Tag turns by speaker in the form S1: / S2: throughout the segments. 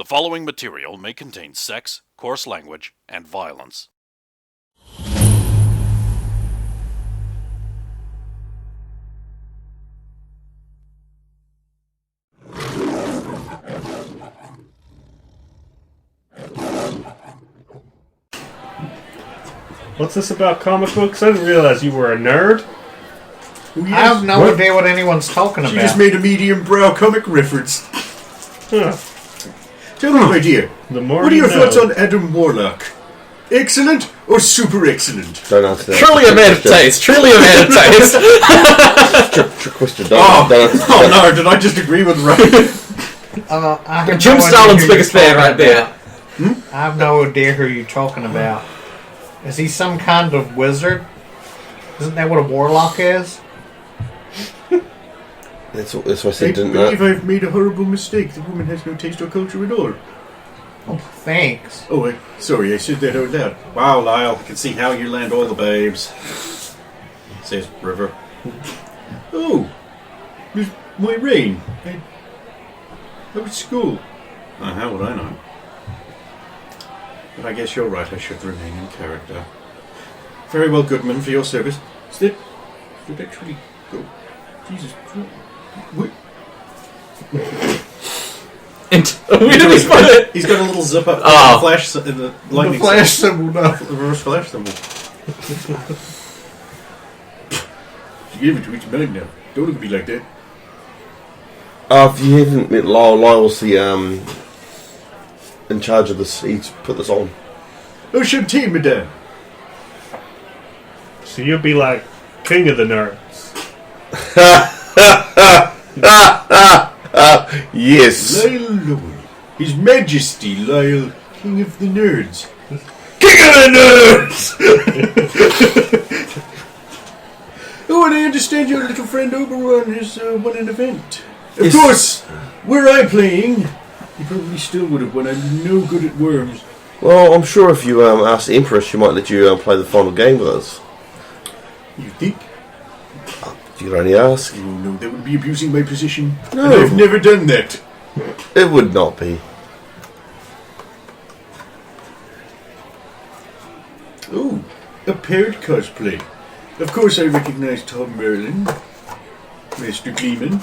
S1: following material may contain sex, coarse language, and violence.
S2: What's this about comic books? I didn't realize you were a nerd.
S3: I have no idea what anyone's talking about.
S4: She just made a medium brow comic reference.
S2: Huh.
S4: Tell me, my dear, what are your thoughts on Adam Warlock? Excellent or super excellent?
S5: Don't answer that.
S6: Truly a man of taste. Truly a man of taste.
S5: Trick question.
S4: Oh no, did I just agree with Ryan?
S6: Jim Stalin's biggest fan right there.
S3: I have no idea who you're talking about. Is he some kind of wizard? Isn't that what a warlock is?
S5: That's what I said,
S4: I
S5: didn't
S4: believe
S5: I?
S4: I've made a horrible mistake. The woman has no taste or culture at all.
S3: Oh, thanks.
S4: Oh, sorry, I said that out loud. Wow, Lyle, I can see how you land all the babes. Says River. Oh, there's my rain. How was school? How would I know? But I guess you're right, I should remain in character. Very well, Goodman, for your service. Is that actually... Oh, Jesus Christ. What?
S6: We didn't explain it.
S4: He's got a little zip up flash in the lightning.
S3: The flash symbol, no.
S4: The reverse flash symbol. You gave it to each man now. Don't look at me like that.
S5: If you haven't met Lyle's the in charge of this. He's put this on.
S4: Oh, Shanty, madame.
S2: So you'll be like king of the nerds.
S5: Yes.
S4: Lyle Lowe. His Majesty Lyle, King of the Nerds.
S5: King of the nerds!
S4: Oh, and I understand your little friend Oberon has won an event. Of course, were I playing, he probably still would have won. I'm no good at worms.
S5: Well, I'm sure if you ask the Empress, she might let you play the final game with us.
S4: You think?
S5: You could only ask.
S4: Oh, no, that would be abusing my position.
S5: No.
S4: And I've never done that.
S5: It would not be.
S4: Oh, a paired cosplay. Of course I recognize Tom Merlin, Mr. Gleeman.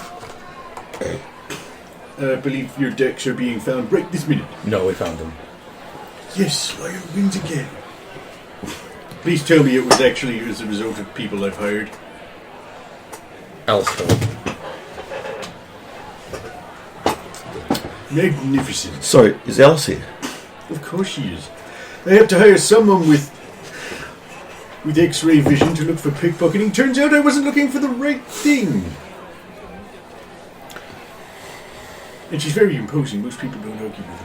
S4: I believe your decks are being found right this minute.
S6: No, we found him.
S4: Yes, Lyle wins again. Please tell me it was actually as a result of people I've hired.
S6: Alistair.
S4: Magnificent.
S5: Sorry, is Alice here?
S4: Of course she is. I had to hire someone with X-ray vision to look for pickpocketing. Turns out I wasn't looking for the right thing. And she's very imposing. Most people don't argue with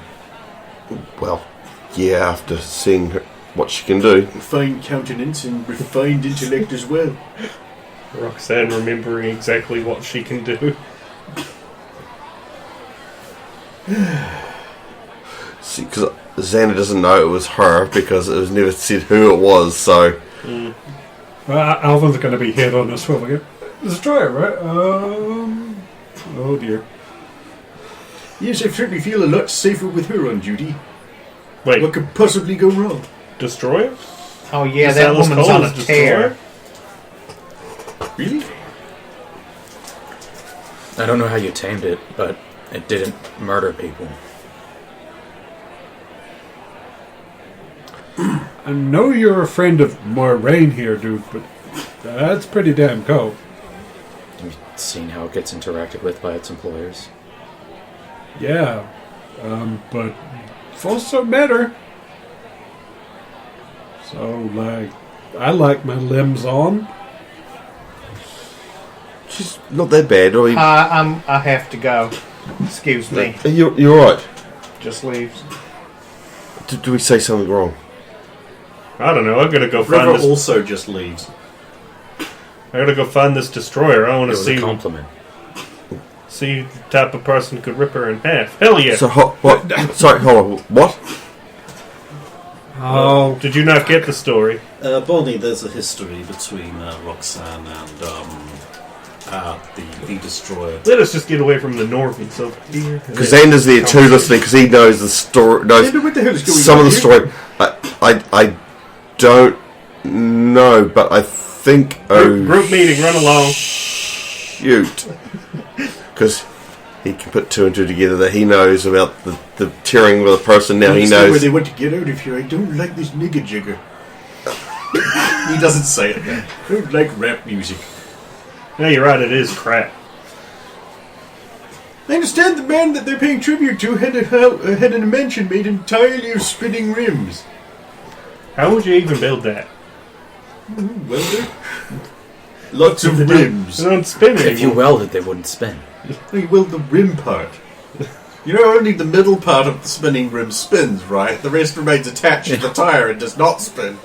S4: her.
S5: Well, yeah, after seeing her, what she can do.
S4: Fine countenance and refined intellect as well.
S2: Roxanne remembering exactly what she can do.
S5: See, because Xander doesn't know it was her because it was never said who it was, so...
S7: Alvin's going to be hit on this one again. Destroyer, right? Oh dear.
S4: Yes, I certainly feel a lot safer with her on duty.
S2: Wait,
S4: What could possibly go wrong?
S2: Destroyer?
S3: Oh yeah,
S2: Is
S3: that
S2: Alice
S3: woman's
S2: Cole
S3: on a
S2: is
S3: tear.
S4: Really?
S6: I don't know how you tamed it, but it didn't murder people.
S7: I know you're a friend of Moraine here, dude, but that's pretty damn cool.
S6: Have you seen how it gets interacted with by its employers?
S7: Yeah, but also matter. So, like, I like my limbs on.
S5: She's not that bad, or
S3: I have to go. Excuse me.
S5: You're right.
S3: Just leaves.
S5: Did we say something wrong?
S2: I don't know. I'm gonna go
S4: River
S2: find this.
S4: also just leaves.
S2: I gotta go find this destroyer. I want
S6: It
S2: to
S6: was
S2: see
S6: a compliment.
S2: the type of person who could rip her in half. Hell yeah!
S5: So, what? Sorry, hold on. What?
S7: Oh,
S2: Did you not get the story?
S8: Bonnie, there's a history between Roxanne and
S4: The destroyer.
S2: Let us just get away from the Normies over here.
S5: Because Xander's there too, listening, because he knows the story. Knows
S4: Xander, what the hell is going
S5: some
S4: on
S5: of the
S4: here?
S5: story. I don't know, but I think.
S2: Group meeting, run along.
S5: Shoot. Because he can put two and two together that he knows about the tearing with a person. Now he
S4: Where
S5: knows.
S4: they want to get out of here. I don't like this nigger jigger. He doesn't say it. I don't like rap music.
S2: No, you're right, it is crap.
S4: I understand the man that they're paying tribute to had a mansion made entirely of spinning rims.
S2: How would you even build that?
S4: Welder? Lots of rims.
S2: They don't spin anymore.
S6: If you weld it, they wouldn't spin.
S4: You weld the rim part. You know, only the middle part of the spinning rim spins, right? The rest remains attached to the tire and does not spin.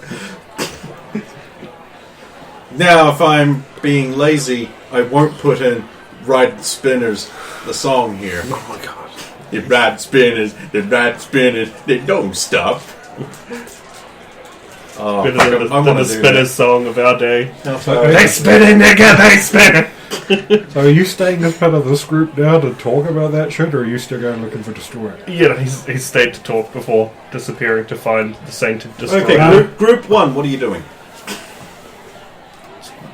S4: Now, if I'm being lazy, I won't put in Ride the Spinners, the song here.
S5: Oh my god.
S4: They ride spinners, they don't stop. Oh,
S2: Better
S4: I
S2: than
S4: want
S2: the
S4: to do
S2: Spinners song of our day.
S7: They
S2: spin it, nigga, they spin it!
S7: So are you staying as part of this group now to talk about that shit, or are you still going looking for Destroyer?
S2: Yeah, he's stayed to talk before disappearing to find the Sainted Destroyer.
S4: Okay, group 1, what are you doing?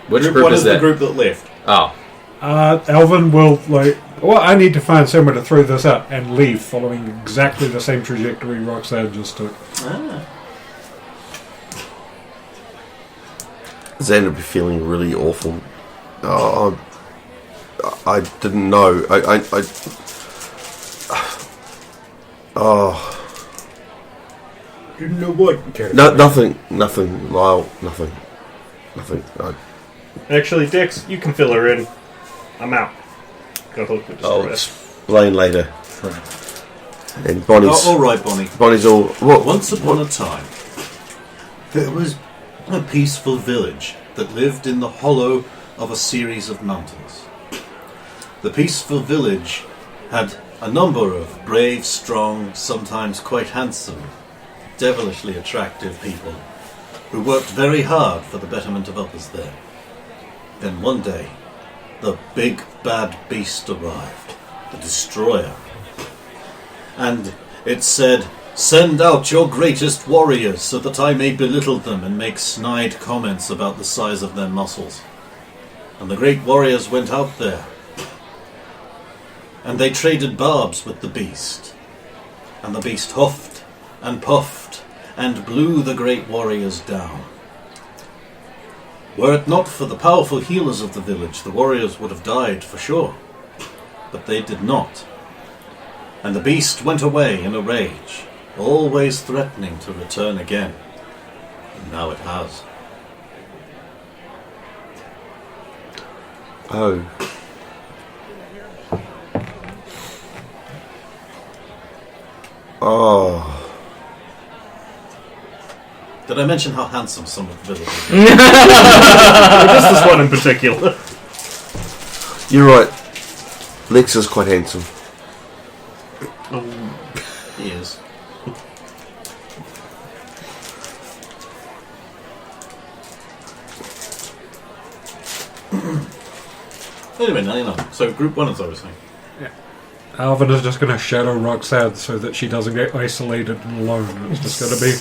S6: Which
S4: Group
S6: group
S4: 1
S6: is
S4: is the
S6: that?
S4: group that left.
S6: Oh.
S7: Alvin will, I need to find somewhere to throw this up and leave, following exactly the same trajectory Roxanne just took.
S5: Xander would be feeling really awful. Oh, I didn't know.
S4: Didn't know what.
S5: Nothing, Lyle, nothing.
S2: Actually, Dix, you can fill her in. I'm out. Go look for
S5: I'll
S2: Destroyer.
S5: explain later. And Bonnie's
S4: Alright, Bonnie.
S5: Bonnie's all. What?
S4: Once upon a time, there was a peaceful village that lived in the hollow of a series of mountains. The peaceful village had a number of brave, strong, sometimes quite handsome, devilishly attractive people who worked very hard for the betterment of others there. Then one day, the big bad beast arrived, the destroyer. And it said, "Send out your greatest warriors so that I may belittle them and make snide comments about the size of their muscles." And the great warriors went out there. And they traded barbs with the beast. And the beast huffed and puffed and blew the great warriors down. Were it not for the powerful healers of the village, the warriors would have died for sure. But they did not. And the beast went away in a rage, always threatening to return again. And now it has.
S5: Oh. Oh.
S4: Did I mention how handsome some of the villagers
S2: Just this one in particular.
S5: You're right. Lex is quite handsome.
S4: He is. Anyway, now you know. So group 1 is obviously.
S7: Alvin is just going to shadow Roxanne so that she doesn't get isolated and alone. It's just going to be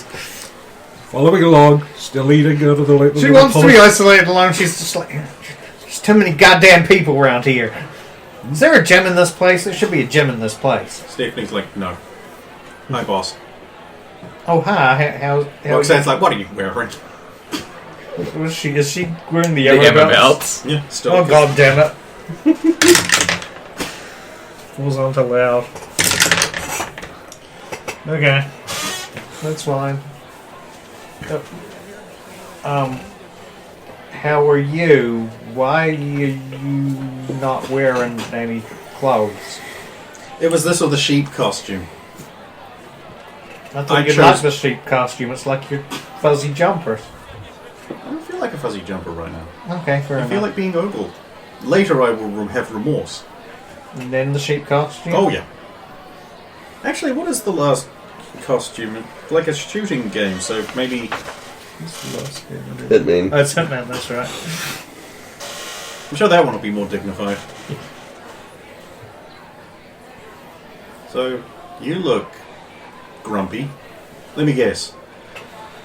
S7: following along, still eating out of the little
S3: She wants to be isolated alone. She's just like, there's too many goddamn people around here. Is there a gym in this place? There should be a gym in this place.
S4: Stephanie's like, no. Hi, boss.
S3: Oh, hi. How
S4: Roxanne's like, what are you wearing?
S3: is she wearing the
S6: The
S3: Emma
S6: Emma
S3: belts?
S6: belts.
S4: Yeah, still.
S3: Oh, god damn it. Falls onto loud. Okay. That's fine. How are you? Why are you not wearing any clothes?
S4: It was this or the sheep costume.
S3: I thought
S4: I
S3: you'd
S4: chose-
S3: like the sheep costume. It's like your fuzzy jumpers.
S4: I don't feel like a fuzzy jumper right now.
S3: Okay, fair
S4: I
S3: enough.
S4: feel like being ogled. Later I will have remorse.
S3: And then the sheep costume?
S4: Oh, yeah. Actually, what is the last costume? Like a shooting game, so maybe...
S3: What's the last game I did?
S5: Hitman.
S3: Oh, it's Hitman, that's right.
S4: I'm sure that one will be more dignified. So, you look grumpy. Let me guess.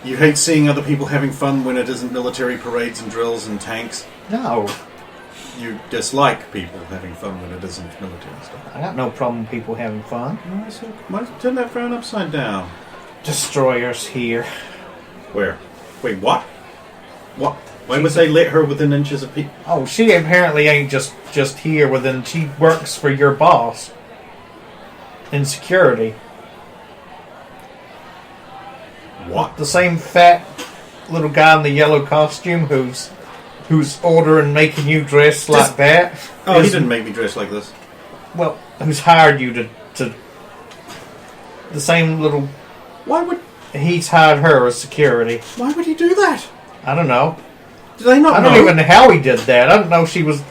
S4: You hate seeing other people having fun when it isn't military parades and drills and tanks?
S3: No,
S4: You dislike people having fun when it isn't military stuff?
S3: I got no problem with people having fun.
S4: Might turn that frown upside down.
S3: Destroyers here.
S4: Where? Wait, what? What? Why would they let her within inches of people?
S3: Oh, she apparently ain't just here within. She works for your boss in security.
S4: What?
S3: The same fat little guy in the yellow costume who's ordering, making you dress like that.
S4: Oh, he didn't make me dress like this.
S3: Well, who's hired you to the same little.
S4: Why would
S3: He's hired her as security.
S4: Why would he do that?
S3: I don't know.
S4: Do they not
S3: I
S4: know?
S3: don't even know how he did that. I don't know if she was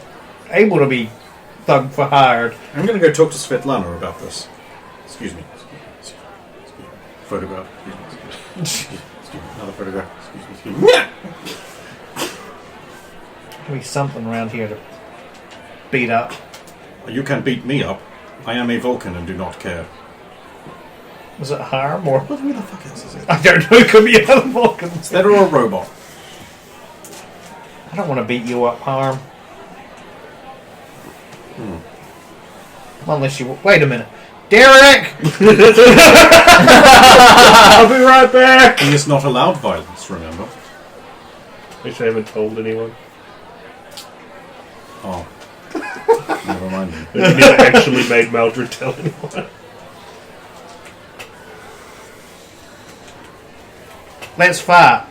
S3: able to be thug for hired.
S4: I'm going to go talk to Svetlana about this. Excuse me. Photograph. Excuse me. Another photograph. Excuse me.
S3: Give me something around here to beat up.
S4: You can beat me up. I am a Vulcan and do not care.
S3: Was it harm or?
S4: Who the fuck else is it?
S3: I don't know. It could be a Vulcan.
S4: Is that or a robot?
S3: I don't want to beat you up, harm. Well, unless you wait a minute, Derek.
S2: I'll be right back!
S4: He is not allowed violence, remember?
S2: Which I haven't told anyone.
S4: Oh. Never mind.
S2: You never actually made Maldred tell anyone.
S3: Let's fight.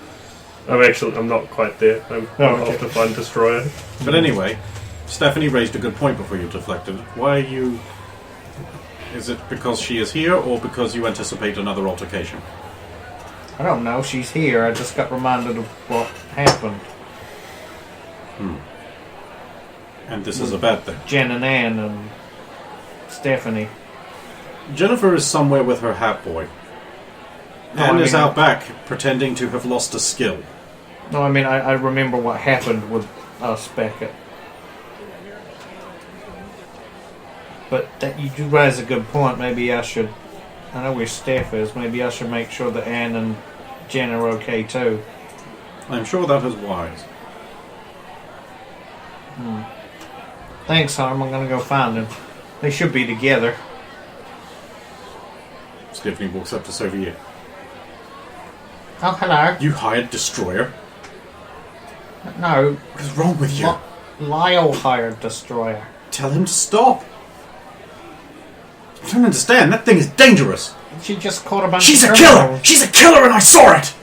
S2: I'm not quite there. I'm
S3: okay.
S2: off to find Destroyer.
S4: But anyway, Stephanie raised a good point before you deflected. Why are you... Is it because she is here, or because you anticipate another altercation?
S3: I don't know. She's here. I just got reminded of what happened.
S4: And this is a bad thing.
S3: Jen and Anne and Stephanie.
S4: Jennifer is somewhere with her hat boy. Anne is out back, pretending to have lost a skill.
S3: No, I mean, I remember what happened with us back at... But that you do raise a good point. Maybe I should... I know where Steph is. Maybe I should make sure that Anne and Jen are okay too.
S4: I'm sure that is wise.
S3: Thanks, Harm. I'm gonna go find them. They should be together.
S4: Stephanie walks up to Sophia.
S3: Oh, hello.
S4: You hired Destroyer?
S3: No,
S4: What is wrong with you?
S3: Lyle hired Destroyer.
S4: Tell him to stop. I don't understand. That thing is dangerous.
S3: She just caught a bunch
S4: She's
S3: of
S4: a killer!
S3: criminals.
S4: She's a killer and I saw it!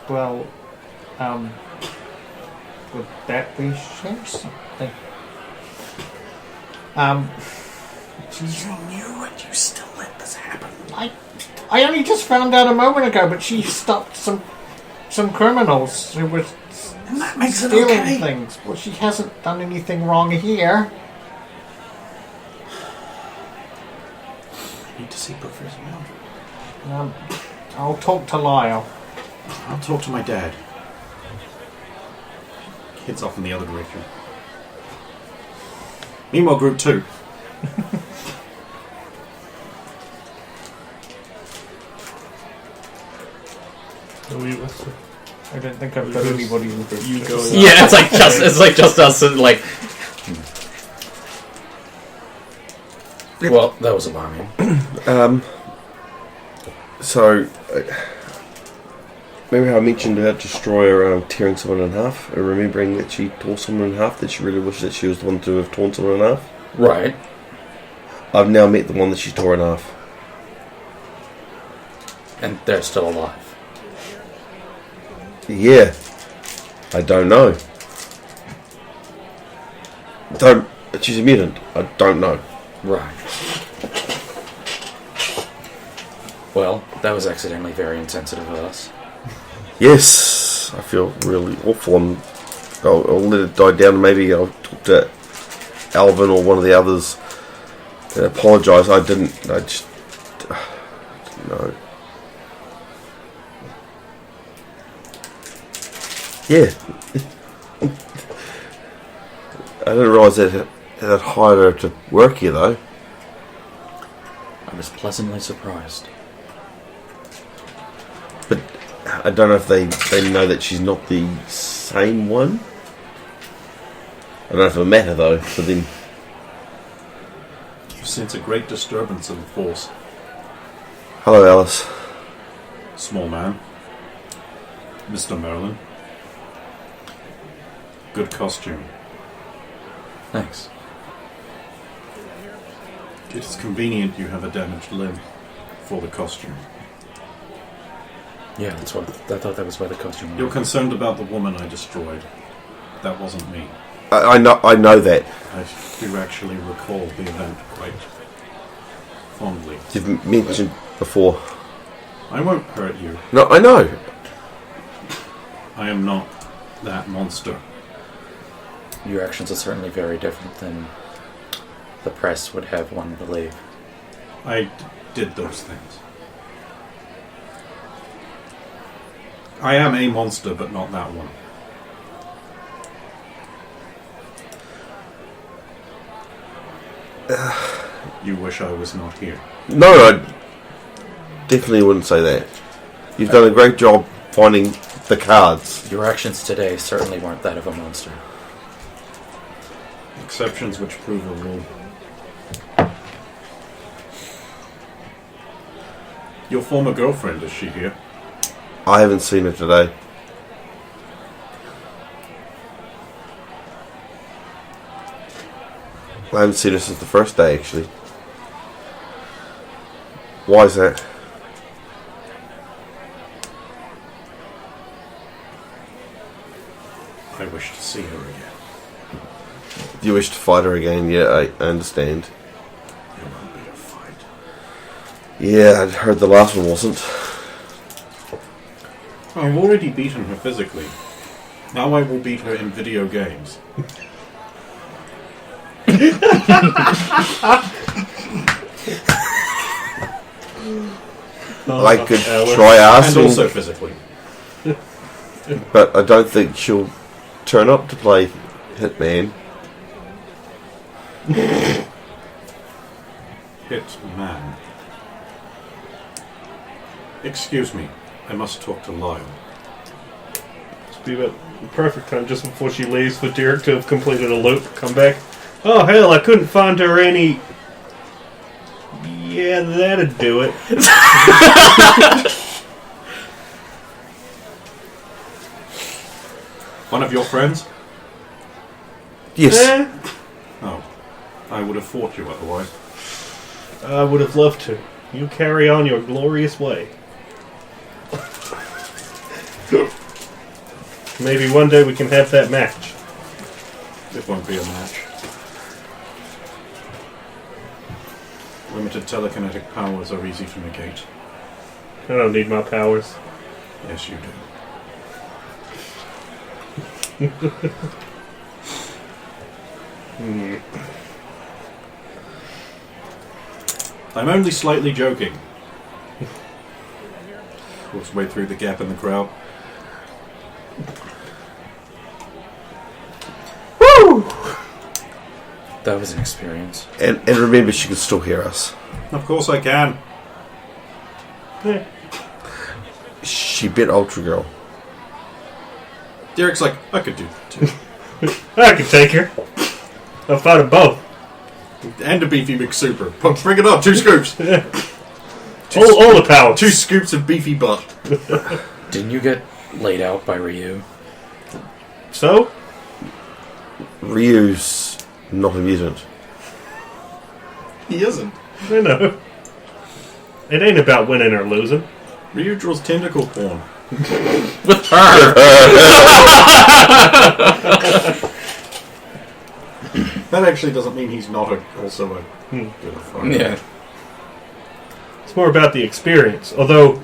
S3: Well, would that be share something?
S4: You knew it. You still let this happen.
S3: I only just found out a moment ago, but she stopped some criminals who were
S4: And that makes it
S3: stealing
S4: okay.
S3: things. Well, she hasn't done anything wrong here.
S4: I need to see Professor Mildred.
S3: I'll talk to Lyle.
S4: I'll talk to my dad. Heads off in the other direction. Meanwhile, Group 2.
S2: Are we with the-
S3: I don't think I've got anybody in the group.
S2: You go.
S6: Yeah, it's like just us. Like, well, that was alarming.
S5: So, remember how I mentioned about Destroyer tearing someone in half? Remembering that she tore someone in half, that she really wished that she was the one to have torn someone in half?
S6: Right.
S5: I've now met the one that she tore in half.
S6: And they're still alive.
S5: Yeah. I don't know. She's a mutant. I don't know.
S6: Right. Well, that was accidentally very insensitive of us.
S5: Yes, I feel really awful. I'll let it die down and maybe I'll talk to Alvin or one of the others and apologise. I didn't know. Yeah. I didn't realise that I'd hired her to work here, though.
S6: I was pleasantly surprised.
S5: But I don't know if they know that she's not the same one. I don't know if I met her, though, but then...
S4: You sense a great disturbance in the force.
S5: Hello, Alice.
S4: Small man. Mr. Merlin. Good costume.
S6: Thanks.
S4: It is convenient you have a damaged limb for the costume.
S6: Yeah, that's what I thought that was why the costume was.
S4: You're concerned about the woman I destroyed. That wasn't me.
S5: I know that.
S4: I do actually recall the event quite fondly.
S5: You've mentioned before.
S4: I won't hurt you.
S5: No, I know.
S4: I am not that monster.
S6: Your actions are certainly very different than the press would have one believe.
S4: I did those things. I am a monster, but not that one. You wish I was not here.
S5: No, I definitely wouldn't say that. You've done a great job finding the cards.
S6: Your actions today certainly weren't that of a monster.
S4: Exceptions which prove a rule. Your former girlfriend, is she here?
S5: I haven't seen her today. I haven't seen her since the first day, actually. Why is that?
S4: I wish to see her again.
S5: You wish to fight her again? Yeah, I understand.
S4: There won't be a fight.
S5: Yeah, I'd heard the last one wasn't.
S4: I've already beaten her physically. Now I will beat her in video games.
S5: I could try
S4: And
S5: asking,
S4: also physically.
S5: but I don't think she'll turn up to play Hitman.
S4: Hitman. Excuse me. I must talk to Lyle.
S2: It's be about the perfect time just before she leaves for Derek to have completed a loop. Come back. Oh, hell, I couldn't find her any... Yeah, that'd do it.
S4: One of your friends?
S5: Yes.
S4: Oh. I would have fought you otherwise.
S2: I would have loved to. You carry on your glorious way. Maybe one day we can have that match.
S4: It won't be a match. Limited telekinetic powers are easy to negate.
S2: I don't need my powers.
S4: Yes, you do. I'm only slightly joking. Walks way through the gap in the crowd.
S6: That was an experience.
S5: And remember, she can still hear us.
S4: Of course I can.
S2: Yeah.
S5: She bit Ultra Girl.
S4: Derek's like, I could do that too.
S2: I can take her. I'll fight them both.
S4: And a beefy McSuper. Bring it up, 2 scoops.
S2: All the power.
S4: 2 scoops of beefy butt.
S6: Didn't you get laid out by Ryu?
S2: So?
S5: Ryu's not a mutant.
S4: He isn't.
S2: I know. It ain't about winning or losing.
S4: Ryu draws tentacle porn.
S6: With her!
S4: That actually doesn't mean he's not also a good fighter.
S6: Yeah.
S2: It's more about the experience. Although,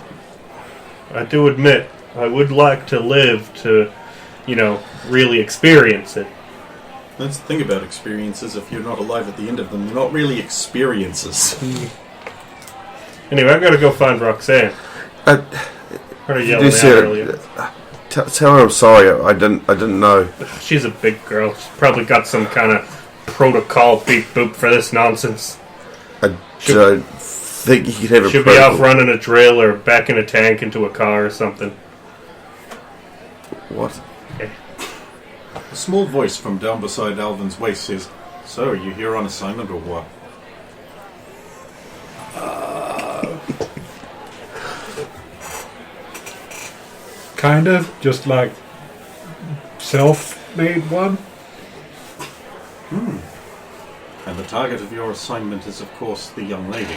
S2: I do admit, I would like to live to, really experience it.
S4: That's the thing about experiences. If you're not alive at the end of them, they're not really experiences.
S2: Anyway, I've got to go find Roxanne. Heard her yelling out earlier.
S5: Tell her I'm sorry. I didn't know.
S2: She's a big girl. She's probably got some kind of protocol beep boop for this nonsense.
S5: I don't think you could have a
S2: She'll be off running a drill or backing a tank into a car or something.
S5: What?
S4: A small voice from down beside Alvin's waist says, "So, are you here on assignment or what?"
S7: Kind of, just like self-made one.
S4: And the target of your assignment is, of course, the young lady.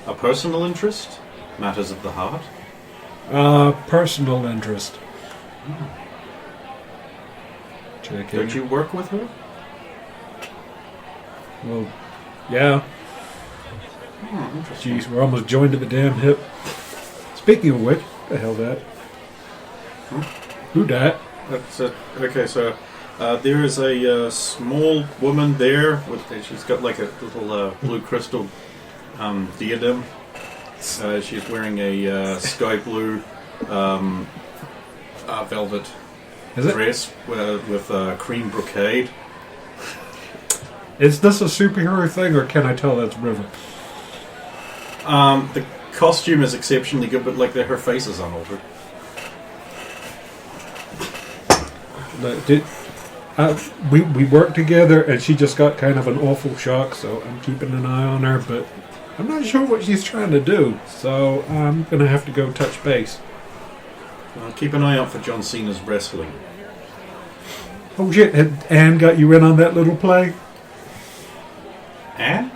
S4: A personal interest? Matters of the heart?
S7: Personal interest. Checking.
S4: Don't you work with her?
S7: Well, yeah.
S4: Interesting.
S7: Jeez, we're almost joined at the damn hip. Speaking of which, the hell that? Who dat?
S4: That's it. Okay, so there is a small woman there. She's got like a little blue crystal diadem. She's wearing a sky blue velvet
S7: Is it?
S4: dress with cream brocade.
S7: Is this a superhero thing, or can I tell that's River?
S4: The costume is exceptionally good, but like her face is unaltered.
S7: We worked together, and she just got kind of an awful shock, so I'm keeping an eye on her, but I'm not sure what she's trying to do, so I'm going to have to go touch base.
S4: Keep an eye out for John Cena's wrestling.
S7: Oh shit, had Anne got you in on that little play?
S4: Anne?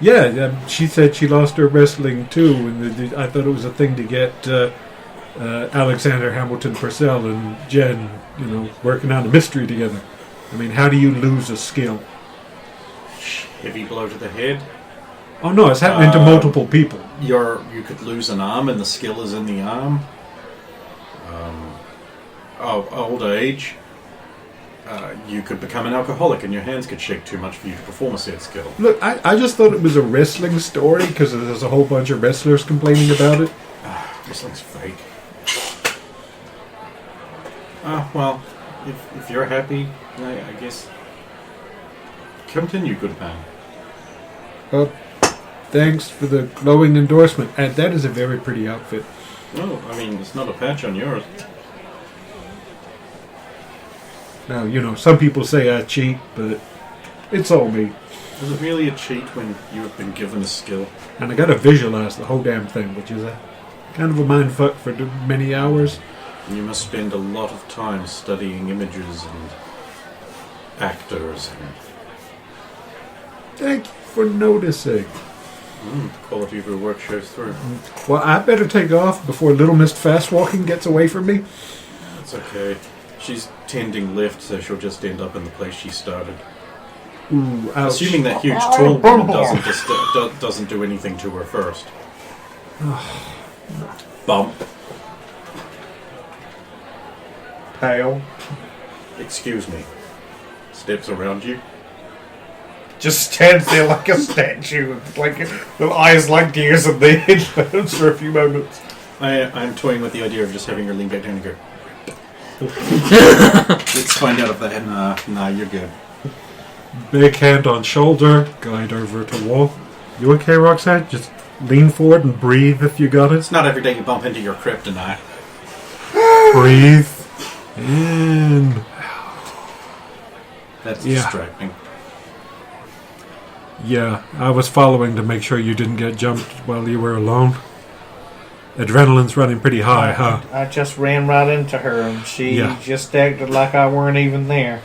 S7: Yeah, she said she lost her wrestling too, and I thought it was a thing to get Alexander Hamilton Purcell and Jen, working on a mystery together. I mean, how do you lose a skill?
S4: Heavy blow to the head.
S7: Oh no, it's happening to multiple people.
S4: You could lose an arm, and the skill is in the arm. Old age. You could become an alcoholic, and your hands could shake too much for you to perform a said skill.
S7: Look, I just thought it was a wrestling story because there's a whole bunch of wrestlers complaining about it.
S4: Wrestling's fake. Well, if you're happy, I guess. Continue, good man.
S7: Thanks for the glowing endorsement. And that is a very pretty outfit.
S4: No, I mean, it's not a patch on yours.
S7: Now, some people say I cheat, but it's all me.
S4: Is it really a cheat when you have been given a skill?
S7: And I gotta visualize the whole damn thing, which is a kind of a mindfuck for many hours.
S4: And you must spend a lot of time studying images and actors.
S7: Thank you for noticing.
S4: The quality of your work shows through.
S7: Well, I better take off before Little Miss Fast Walking gets away from me.
S4: That's okay. She's tending left, so she'll just end up in the place she started.
S7: Ooh, ouch.
S4: Assuming that huge tall woman doesn't do anything to her first. Bump.
S3: Pale.
S4: Excuse me. Steps around you.
S3: Just stands there like a statue, like the eyes like gears and the headphones for a few moments.
S4: I'm toying with the idea of just having her lean back down and go. Let's find out if that. Nah, you're good.
S7: Big hand on shoulder, guide over to wall. You okay, Roxanne? Just lean forward and breathe if you got it.
S4: It's not every day you bump into your kryptonite.
S7: Breathe in.
S4: That's
S7: Yeah.
S4: distracting.
S7: Yeah, I was following to make sure you didn't get jumped while you were alone. Adrenaline's running pretty high, huh?
S3: I just ran right into her, and she
S7: Yeah.
S3: just acted like I weren't even there.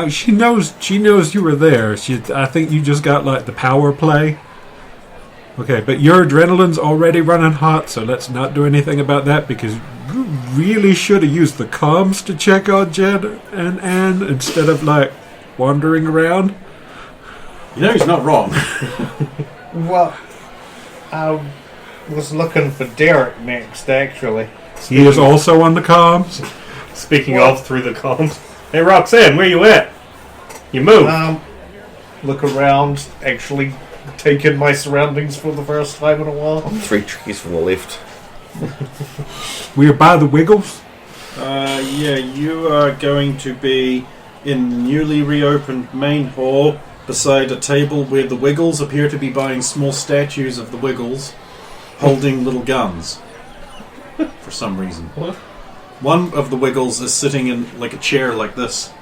S7: She knows you were there. I think you just got like the power play. Okay, but your adrenaline's already running hot, so let's not do anything about that because you really should have used the comms to check on Jen and Anne instead of like wandering around.
S4: You know he's not wrong.
S3: Well, I was looking for Derek next, actually.
S7: He is also on the comms.
S2: Speaking of through the comms. Hey, Roxanne, where you at? You moved.
S3: Look around, actually taking my surroundings for the first time in a while.
S5: 3 trees from the left.
S7: We're by the Wiggles.
S4: Yeah, you are going to be in the newly reopened main hall beside a table where the Wiggles appear to be buying small statues of the Wiggles holding little guns for some reason.
S2: What?
S4: One of the Wiggles is sitting in like a chair like this.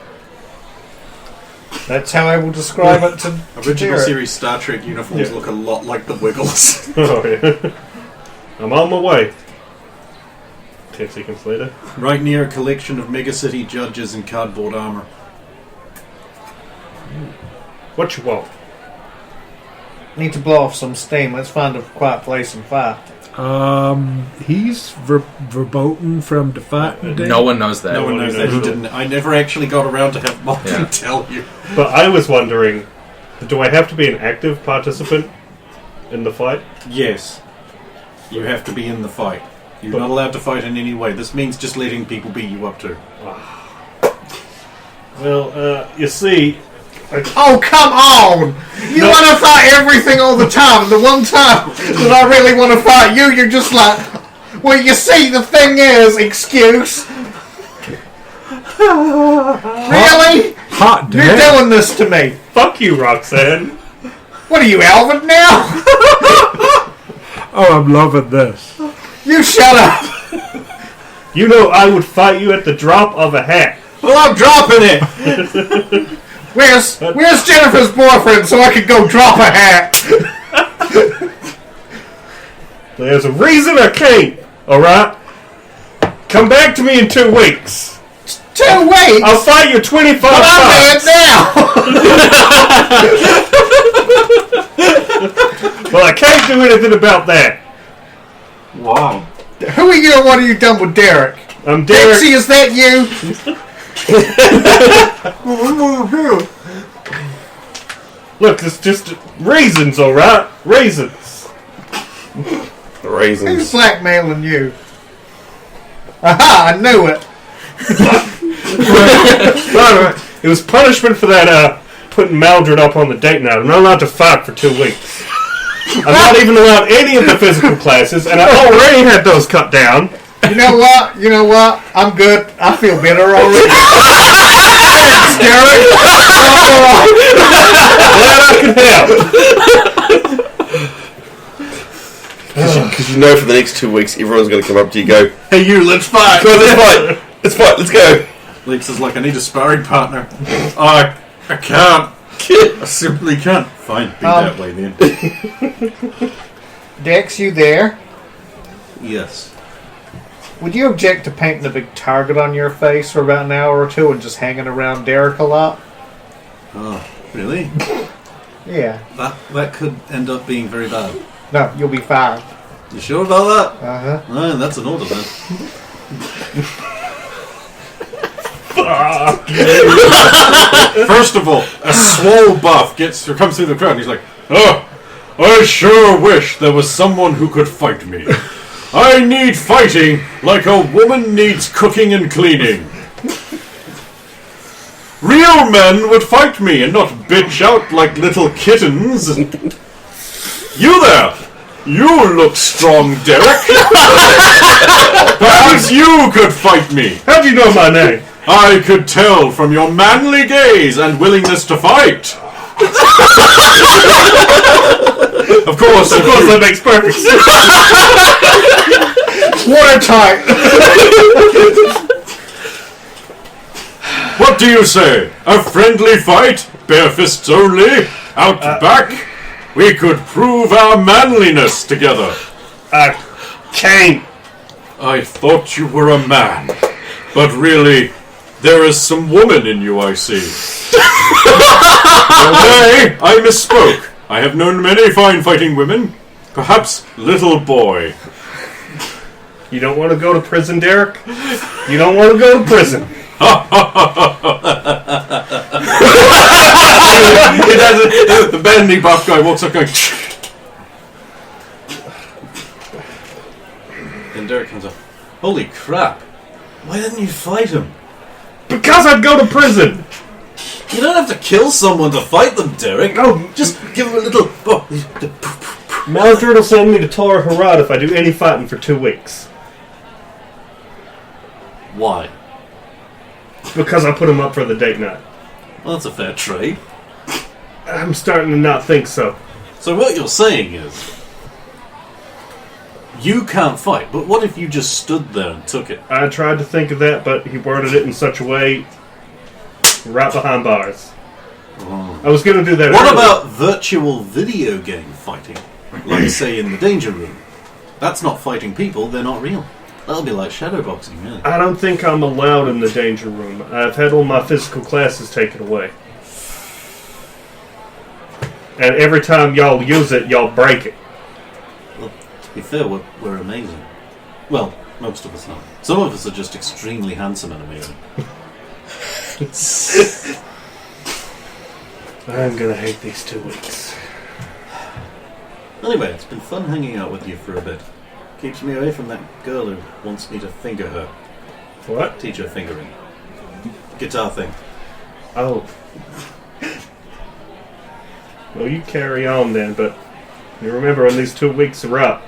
S3: That's how I will describe it to
S4: Original
S3: Derek.
S4: series Star Trek uniforms
S2: Yeah.
S4: look a lot like the Wiggles.
S2: Oh, yeah. I'm on my way. 10 seconds later.
S4: Right near a collection of megacity judges in cardboard armor.
S2: What you want?
S3: Need to blow off some steam. Let's find a quiet place and fight.
S7: He's verboten from the fighting day.
S6: No one knows that.
S4: No one knows that. He didn't. I never actually got around to have Martin
S6: Yeah.
S4: tell you.
S2: But I was wondering, do I have to be an active participant in the fight?
S4: Yes. You have to be in the fight. You're
S2: But-
S4: not allowed to fight in any way. This means just letting people beat you up too.
S2: Well, you see,
S3: Oh, come on! You want to fight everything all the time. The one time that I really want to fight you, you're just like, well, you see, the thing is, excuse. Really?
S7: Hot
S3: You're
S7: damn.
S3: doing this to me.
S2: fuck you, Roxanne.
S3: What are you, Alvin now?
S7: Oh, I'm loving this.
S3: You shut up.
S2: You know I would fight you at the drop of a hat.
S3: Well, I'm dropping it. Where's Jennifer's boyfriend so I could go drop a hat?
S2: There's a reason I can't, alright? Come back to me in 2 weeks.
S3: 2 weeks?
S2: I'll fight you 25
S3: But I'm
S2: times.
S3: dead now.
S2: Well, I can't do anything about that.
S4: Wow.
S3: Who are you and what have you done with Derek?
S2: I'm Derek.
S3: Dixie, is that you?
S2: Look, it's just raisins, alright? Raisins.
S3: Who's
S5: Raisins.
S3: blackmailing you? Aha, I knew it.
S2: It was punishment for that, putting Maldred up on the date night. I'm not allowed to fight for 2 weeks. I'm not even allowed any of the physical classes, and I already had those cut down.
S3: You know what? I'm good. I feel better already. Thanks, Derek.
S2: Glad I could help.
S5: Because you know for the next 2 weeks, everyone's going to come up to you and go,
S4: Hey, you, let's fight.
S5: "Come on, let's fight! Let's fight, let's go!"
S4: Lex is like, I need a sparring partner. I can't. I simply can't. Fine, be that way then.
S3: Dex, you there?
S4: Yes.
S3: Would you object to painting a big target on your face for about an hour or two and just hanging around Derek a lot?
S4: Oh, really?
S3: Yeah.
S4: That could end up being very bad.
S3: No, you'll be fine.
S4: You sure about that?
S3: Uh-huh.
S4: Oh, that's an order then. First of all, a swole buff comes through the crowd and he's like, "Oh, I sure wish there was someone who could fight me. I need fighting like a woman needs cooking and cleaning. Real men would fight me and not bitch out like little kittens. You there! You look strong, Derek. Perhaps you could fight me.
S2: How'd you know my name?
S4: I could tell from your manly gaze and willingness to fight. Of course,
S2: That makes perfect sense.
S3: Watertight!
S4: What do you say? A friendly fight? Bare fists only? Out back? We could prove our manliness together.
S2: I can't.
S4: I thought you were a man. But really, there is some woman in you, I see. Okay, I misspoke. I have known many fine fighting women. Perhaps little boy.
S2: You don't want to go to prison, Derek? You don't want to go to prison.
S4: He does it. The bendy buff guy walks up going... Then Derek comes up. Holy crap. Why didn't you fight him?
S2: Because I'd go to prison.
S4: You don't have to kill someone to fight them, Derek.
S2: No.
S4: Just give him a little...
S2: Maldred will send me to Tora Harad if I do any fighting for 2 weeks.
S1: Why?
S2: Because I put him up for the date night.
S1: Well, that's a fair trade.
S2: I'm starting to not think so.
S1: So what you're saying is, you can't fight, but what if you just stood there and took it?
S2: I tried to think of that, but he worded it in such a way, right behind bars. I was going to do that
S1: What
S2: earlier.
S1: about virtual video game fighting? Like, say, in the Danger Room. That's not fighting people, they're not real. That'll be like shadowboxing, really.
S2: I don't think I'm allowed in the Danger Room. I've had all my physical classes taken away. And every time y'all use it, y'all break it.
S1: Well, to be fair, we're amazing. Well, most of us not. Some of us are just extremely handsome and amazing.
S2: I'm gonna hate these 2 weeks.
S1: Anyway, it's been fun hanging out with you for a bit. Keeps me away from that girl who wants me to finger her.
S2: What?
S1: Teach her fingering. Guitar thing.
S2: Oh. Well, you carry on then, but you remember when these 2 weeks are up.